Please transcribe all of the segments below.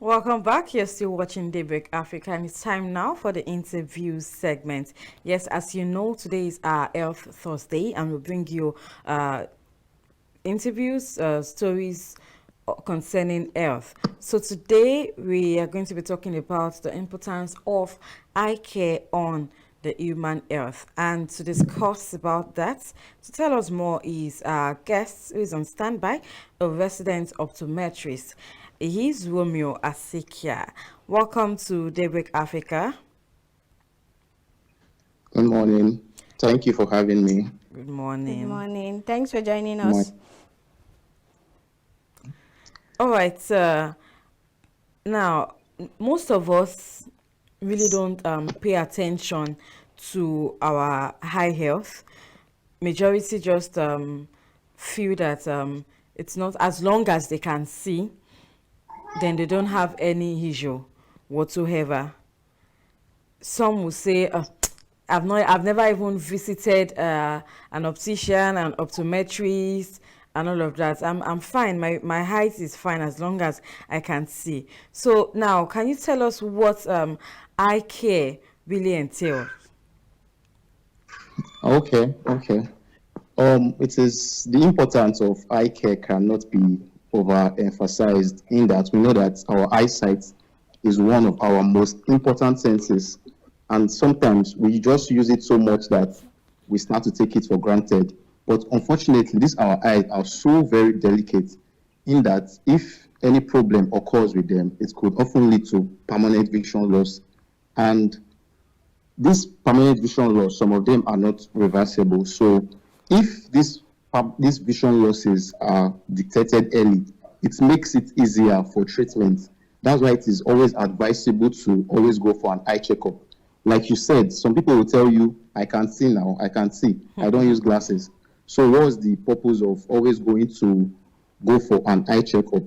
Welcome back. You're still watching Daybreak Africa, and it's time now for the interview segment. Yes, as you know, today is our Health Thursday, and we'll bring you interviews, stories concerning health. So today we are going to be talking about the importance of eye care on the human health. And to discuss about that, to tell us more is our guest who is on standby, a resident optometrist. He's Romeo Asikhia. Welcome to Daybreak Africa. Good morning. Thank you for having me. Good morning. Good morning. Thanks for joining us. All right. Now, most of us really don't pay attention to our eye health. Majority just feel that it's not, as long as they can see, then they don't have any issue whatsoever. Some will say, I've never even visited an optician, an optometrist, and all of that. I'm fine. My height is fine as long as I can see. So now, can you tell us what eye care really entails? Okay. It is the importance of eye care cannot be overemphasized in that we know that our eyesight is one of our most important senses, and sometimes we just use it so much that we start to take it for granted. But unfortunately, our eyes are so very delicate in that if any problem occurs with them, it could often lead to permanent vision loss. And this permanent vision loss, some of them are not reversible. So if these vision losses are detected early, it makes it easier for treatment. That's why it is always advisable to always go for an eye checkup. Like you said, some people will tell you, I can see now, I can see, I don't use glasses. So what's the purpose of always going to go for an eye checkup?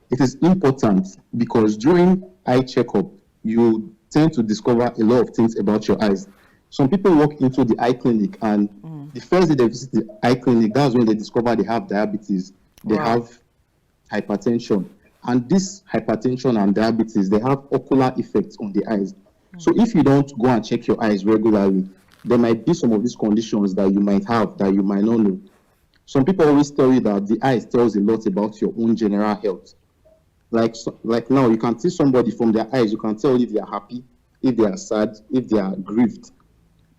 It is important because during eye checkup, you tend to discover a lot of things about your eyes. Some people walk into the eye clinic and the first day they visit the eye clinic, that's when they discover they have diabetes, they have hypertension. And this hypertension and diabetes, they have ocular effects on the eyes. So if you don't go and check your eyes regularly, there might be some of these conditions that you might have that you might not know. Some people always tell you that the eyes tells a lot about your own general health. Like now, you can see somebody from their eyes, you can tell if they are happy, if they are sad, if they are grieved.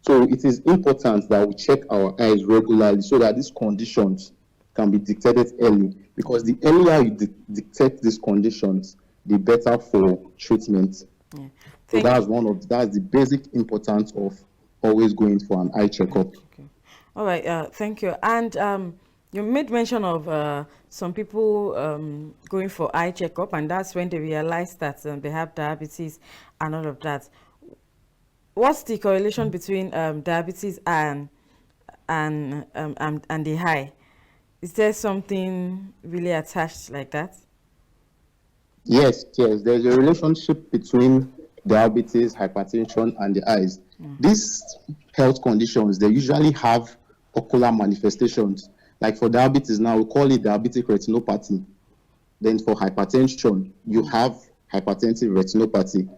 So it is important that we check our eyes regularly so that these conditions can be detected early, because the earlier you detect these conditions, the better for treatment. Yeah. So that's the basic importance of always going for an eye checkup. Okay. All right. Thank you. And you made mention of some people going for eye checkup, and that's when they realize that they have diabetes and all of that. What's the correlation between diabetes and the eye? Is there something really attached like that? Yes. There's a relationship between diabetes, hypertension, and the eyes. These health conditions, they usually have ocular manifestations. Like for diabetes now, we call it diabetic retinopathy. Then for hypertension, you have hypertensive retinopathy.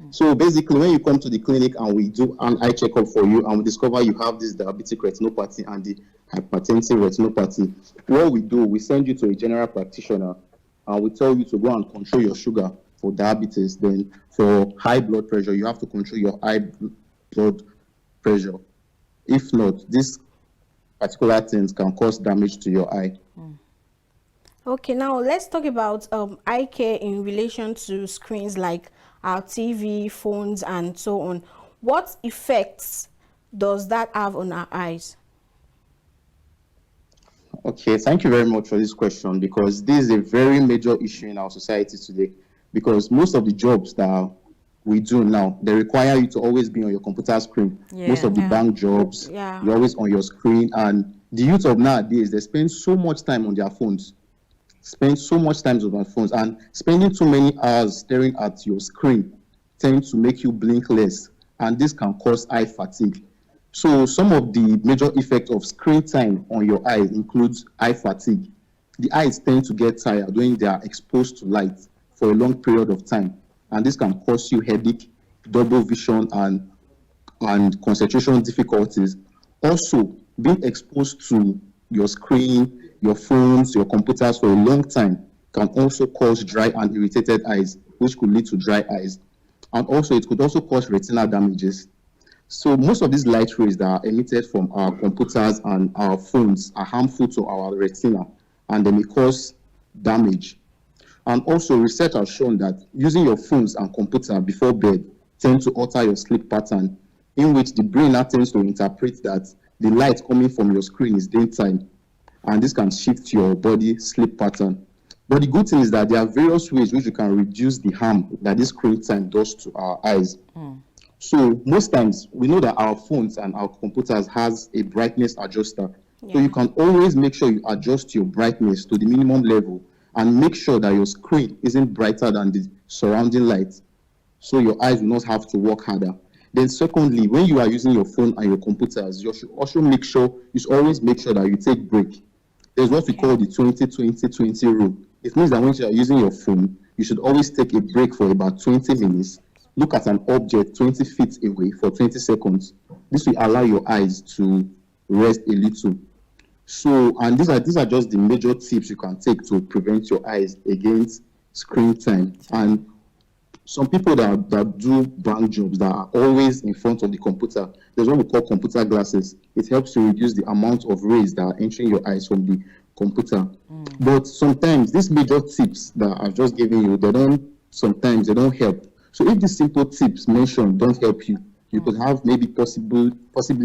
So basically, when you come to the clinic and we do an eye checkup for you and we discover you have this diabetic retinopathy and the hypertensive retinopathy, what we do, we send you to a general practitioner and we tell you to go and control your sugar for diabetes. Then for high blood pressure, you have to control your high blood pressure. If not, these particular things can cause damage to your eye. Okay, now let's talk about eye care in relation to screens like our TV, phones, and so on. What effects does that have on our eyes? Okay, thank you very much for this question, because this is a very major issue in our society today. Because most of the jobs that we do now, they require you to always be on your computer screen. Most of the bank jobs, you're always on your screen. And the youth of nowadays, they spend so much time on their phones. And spending too many hours staring at your screen tends to make you blink less, and this can cause eye fatigue. So some of the major effects of screen time on your eyes includes eye fatigue. The eyes tend to get tired when they are exposed to light for a long period of time, and this can cause you headache, double vision, and concentration difficulties. Also, being exposed to your screen, your phones, your computers for a long time can also cause dry and irritated eyes, which could lead to dry eyes. And also, it could also cause retinal damages. So most of these light rays that are emitted from our computers and our phones are harmful to our retina, and they may cause damage. And also, research has shown that using your phones and computer before bed tend to alter your sleep pattern, in which the brain now tends to interpret that the light coming from your screen is daytime, and this can shift your body sleep pattern. But the good thing is that there are various ways which you can reduce the harm that this screen time does to our eyes. So most times we know that our phones and our computers has a brightness adjuster. So you can always make sure you adjust your brightness to the minimum level and make sure that your screen isn't brighter than the surrounding light, so your eyes will not have to work harder. Then secondly, when you are using your phone and your computers, you should also make sure, you should always make sure that you take break. There's what we call the 20-20-20 rule. It means that when you are using your phone, you should always take a break for about 20 minutes, look at an object 20 feet away for 20 seconds. This will allow your eyes to rest a little. So, and these are just the major tips you can take to prevent your eyes against screen time. And some people that do bank jobs that are always in front of the computer, there's what we call computer glasses. It helps to reduce the amount of rays that are entering your eyes from the computer. But sometimes these major tips that I've just given you, sometimes they don't help. So if these simple tips mentioned don't help you, you could have maybe possibly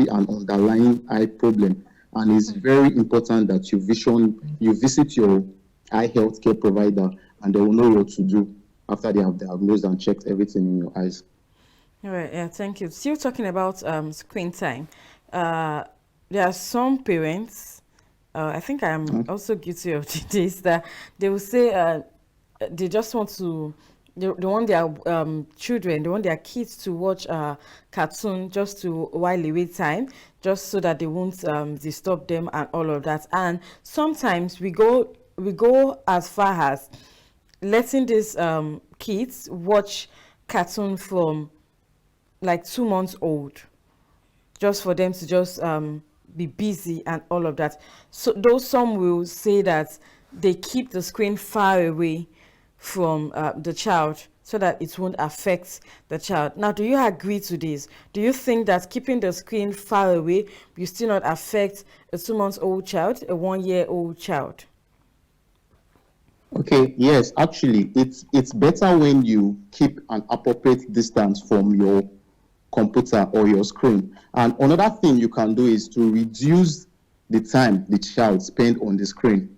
an underlying eye problem. And it's very important that you visit your eye health care provider, and they will know what to do after they have diagnosed and checked everything in your eyes. All right, yeah, thank you. Still talking about screen time. There are some parents, I think I'm also guilty of this, that they will say they just want to, they want their children, they want their kids to watch cartoon just to while away time, just so that they won't disturb them and all of that. And sometimes we go as far as letting these kids watch cartoon from like 2 months old, just for them to just be busy and all of that. So though some will say that they keep the screen far away from the child so that it won't affect the child. Now, do you agree to this? Do you think that keeping the screen far away will still not affect a 2-month-old child, a 1-year-old child? Okay, yes, actually, it's better when you keep an appropriate distance from your computer or your screen. And another thing you can do is to reduce the time the child spends on the screen.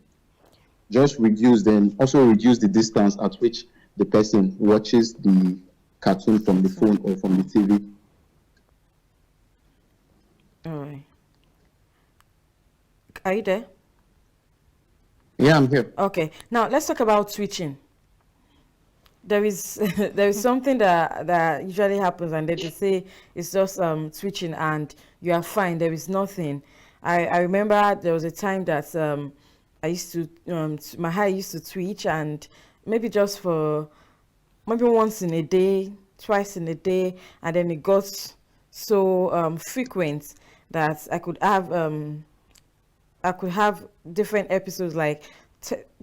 Just reduce, then also reduce the distance at which the person watches the cartoon from the phone or from the TV. All right. Are you there? Yeah, I'm here. Okay. Now let's talk about switching. There is there is something that usually happens, and they say it's just switching and you are fine. There is nothing. I remember there was a time that I used to my eye used to twitch, and maybe just for maybe once in a day, twice in a day, and then it got so frequent that I could have different episodes like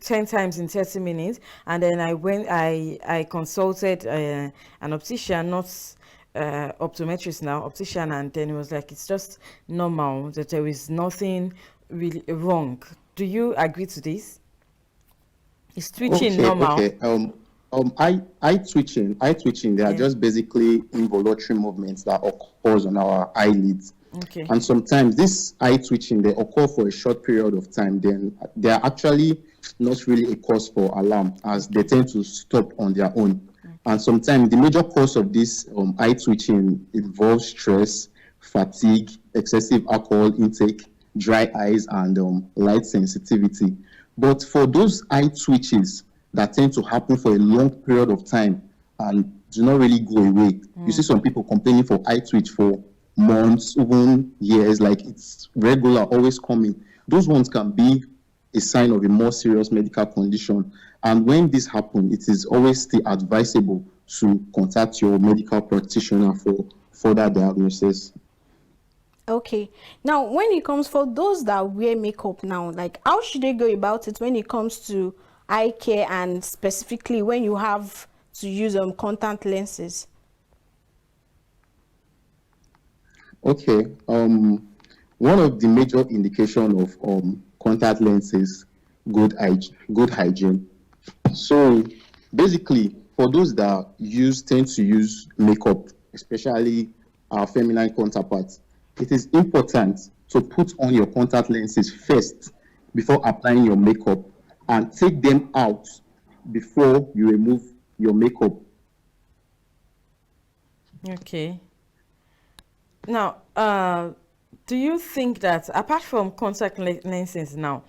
10 times in 30 minutes. And then I consulted an optician, not optometrist now, optician, and then it was like it's just normal, that there is nothing really wrong. Do you agree to this? Is twitching normal? Okay. Eye twitching, they are just basically involuntary movements that occurs on our eyelids. Okay. And sometimes this eye twitching, they occur for a short period of time. Then they are actually not really a cause for alarm, as they tend to stop on their own. Okay. And sometimes the major cause of this eye twitching involves stress, fatigue, excessive alcohol intake, dry eyes, and light sensitivity. But for those eye twitches that tend to happen for a long period of time and do not really go away, you see some people complaining for eye twitch for months, even years, like it's regular, always coming. Those ones can be a sign of a more serious medical condition. And when this happens, it is always still advisable to contact your medical practitioner for further diagnosis. Okay. Now, when it comes for those that wear makeup now, like how should they go about it when it comes to eye care, and specifically when you have to use contact lenses? Okay. One of the major indications of contact lenses, good hygiene. So basically, for those that tend to use makeup, especially our feminine counterparts, it is important to put on your contact lenses first before applying your makeup, and take them out before you remove your makeup. Okay. Now, do you think that apart from contact lenses now,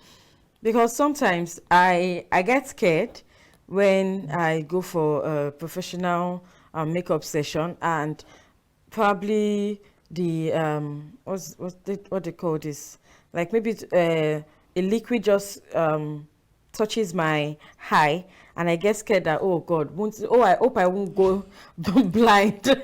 because sometimes I get scared when I go for a professional makeup session, and probably the what they call this, like maybe a liquid just touches my eye, and I get scared that, oh God, I hope I won't go blind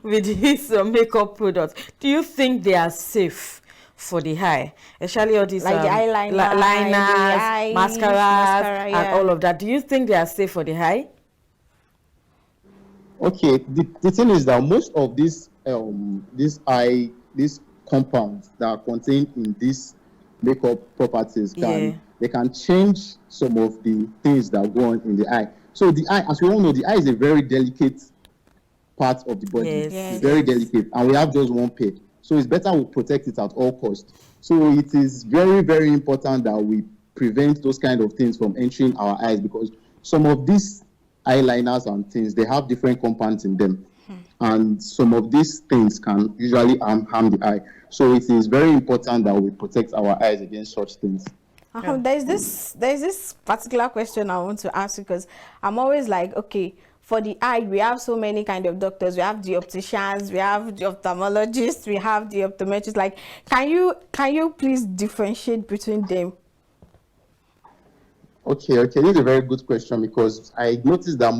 with these makeup products. Do you think they are safe for the eye, especially all these Like the eyeliner, liners, mascaras, mascara, and yeah. all of that? Do you think they are safe for the eye? Okay, the thing is that most of these compounds that are contained in these makeup properties they can change some of the things that go on in the eye. So the eye, as we all know, the eye is a very delicate part of the body. Yes. It's very delicate, and we have just one pair. So it's better we protect it at all costs. So it is very, very important that we prevent those kind of things from entering our eyes, because some of these eyeliners and things, they have different compounds in them. And some of these things can usually harm the eye. So it is very important that we protect our eyes against such things. There's this particular question I want to ask, because I'm always like, okay, for the eye, we have so many kind of doctors. We have the opticians, we have the ophthalmologists, we have the optometrists. Like, can you please differentiate between them? Okay, this is a very good question, because I noticed that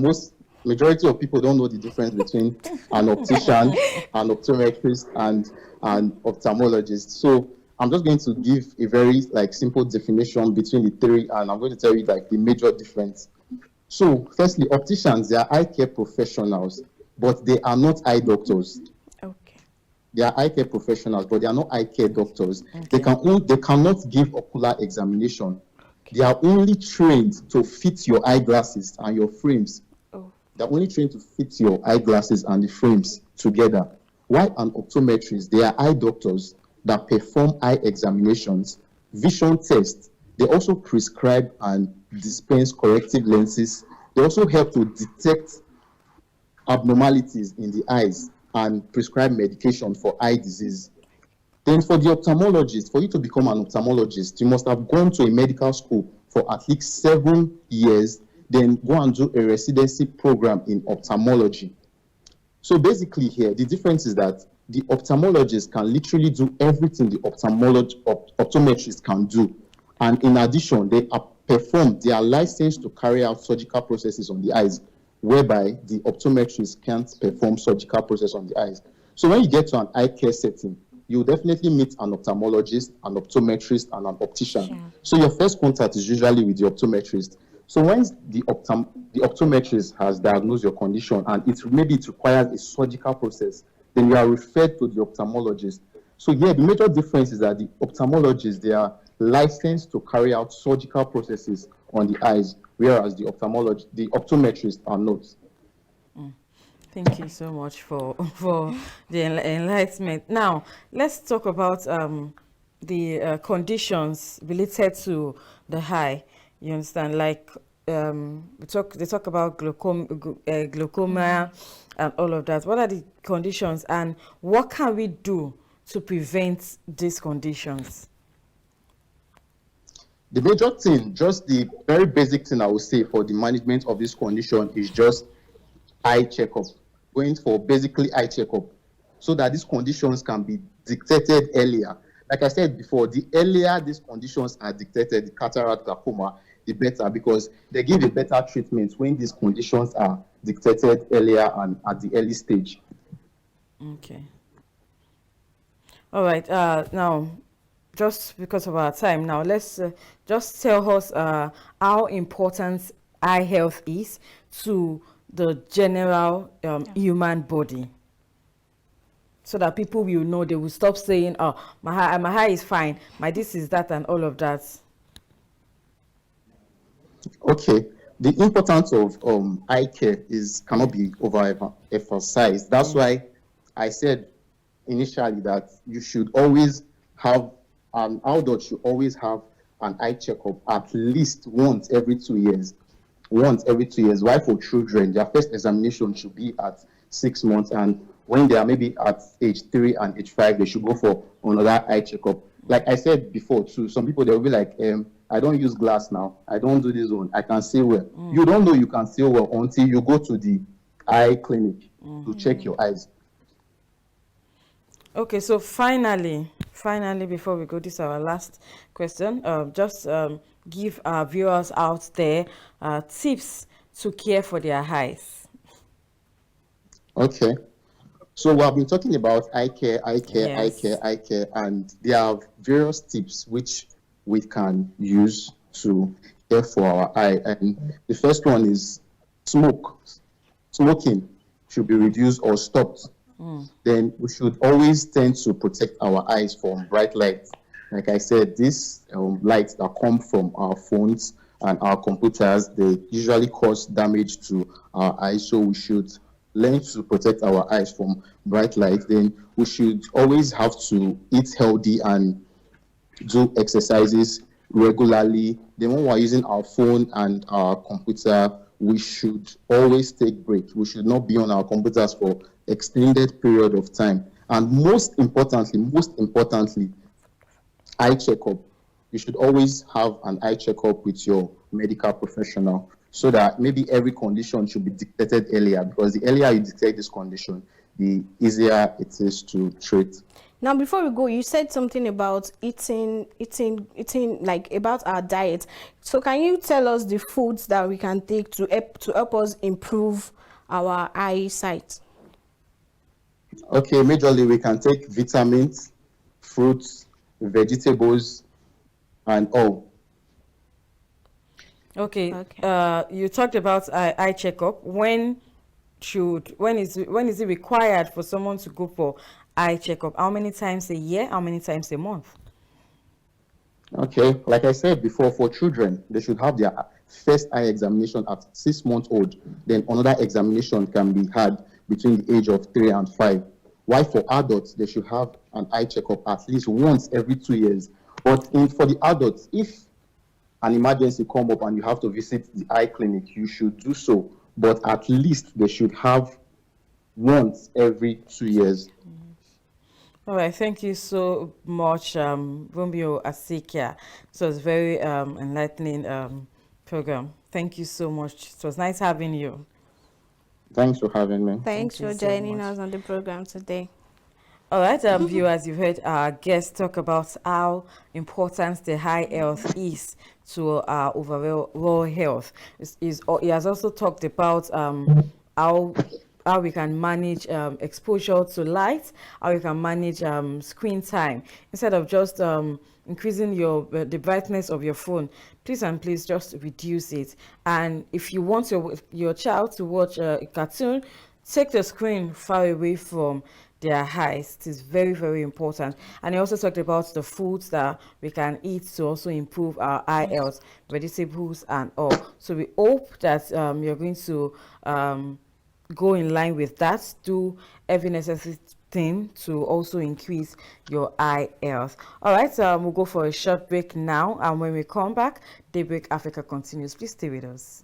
majority of people don't know the difference between an optician, an optometrist, and an ophthalmologist. So I'm just going to give a very simple definition between the three, and I'm going to tell you the major difference. So firstly, opticians, they are eye care professionals, but they are not eye doctors. Okay. They are eye care professionals, but they are not eye care doctors. Okay. They cannot give ocular examination. Okay. They are only trained to fit your eyeglasses and your frames. They're only trained to fit your eyeglasses and the frames together. While an optometrist, they are eye doctors that perform eye examinations, vision tests. They also prescribe and dispense corrective lenses. They also help to detect abnormalities in the eyes and prescribe medication for eye disease. Then for the ophthalmologist, for you to become an ophthalmologist, you must have gone to a medical school for at least 7 years, then go and do a residency program in ophthalmology. So basically here, the difference is that the ophthalmologist can literally do everything the optometrist can do. And in addition, they are licensed to carry out surgical processes on the eyes, whereby the optometrist can't perform surgical process on the eyes. So when you get to an eye care setting, you'll definitely meet an ophthalmologist, an optometrist, and an optician. Sure. So your first contact is usually with the optometrist. So when the optometrist has diagnosed your condition and maybe it requires a surgical process, then you are referred to the ophthalmologist. So yeah, the major difference is that the ophthalmologists, they are licensed to carry out surgical processes on the eyes, whereas the optometrists are not. Thank you so much for the enlightenment. Now, let's talk about the conditions related to the eye. You understand, like they talk about glaucoma and all of that. What are the conditions, and what can we do to prevent these conditions? The major thing, just the very basic thing I would say for the management of this condition is just eye checkup, going for basically eye checkup, so that these conditions can be detected earlier. like I said before, the earlier these conditions are dictated, the cataract, glaucoma, the better, because they give a better treatment when these conditions are dictated earlier and at the early stage. Okay. All right. Now, just because of our time, now let's just tell us how important eye health is to the general human body, so that people will know. They will stop saying, "Oh, my eye is fine. My this is that," and all of that. Okay. The importance of eye care cannot be overemphasized. That's why I said initially that you should always have adult should always have an eye checkup at least once every 2 years. Once every 2 years. Why for children, their first examination should be at 6 months, and when they are maybe at age 3 and age 5, they should go for another eye checkup. Like I said before too, some people, they'll be like, I don't use glass now. I don't do this one. I can see well. You don't know you can see well until you go to the eye clinic to check your eyes. Okay, so finally, before we go, this is our last question. Just give our viewers out there tips to care for their eyes. Okay. So we have been talking about eye care, Yes. eye care, and there are various tips which we can use to care for our eye. And the first one is smoking should be reduced or stopped. Then we should always tend to protect our eyes from bright light. Like I said, these lights that come from our phones and our computers, they usually cause damage to our eyes. So we should learn to protect our eyes from bright light. Then we should always have to eat healthy and do exercises regularly. Then when we're using our phone and our computer, we should always take breaks. We should not be on our computers for extended period of time. And most importantly, eye checkup. You should always have an eye checkup with your medical professional, so that maybe every condition should be detected earlier, because the earlier you detect this condition, the easier it is to treat. Now, before we go, you said something about eating, like about our diet. So can you tell us the foods that we can take to help us improve our eyesight? Okay, majorly we can take vitamins, fruits, vegetables, and all. Okay. You talked about eye checkup. When is it required for someone to go for eye checkup? How many times a year? How many times a month? Okay, like I said before, for children, they should have their first eye examination at 6 months old. Then another examination can be had between the age of 3 and 5. While for adults, they should have an eye checkup at least once every 2 years. But for the adults, if an emergency come up and you have to visit the eye clinic, you should do so. But at least they should have once every 2 years. All right, thank you so much, Romeo Asikhia. So it's very enlightening program. Thank you so much. It was nice having you. Thanks for having me. Thanks Thank for you so joining much. us on the program today. All right, viewers, you've heard our guest talk about how important the eye health is to our overall health. He has also talked about how we can manage exposure to light, how we can manage screen time, instead of just increasing the brightness of your phone. Please and please just reduce it. And if you want your child to watch a cartoon, take the screen far away from their eyes. It is very, very important. And he also talked about the foods that we can eat to also improve our eye health, vegetables and all. So we hope that you're going to go in line with that. Do every necessary thing to also increase your eye health. All right, we'll go for a short break now, and when we come back, Daybreak Africa continues. Please stay with us.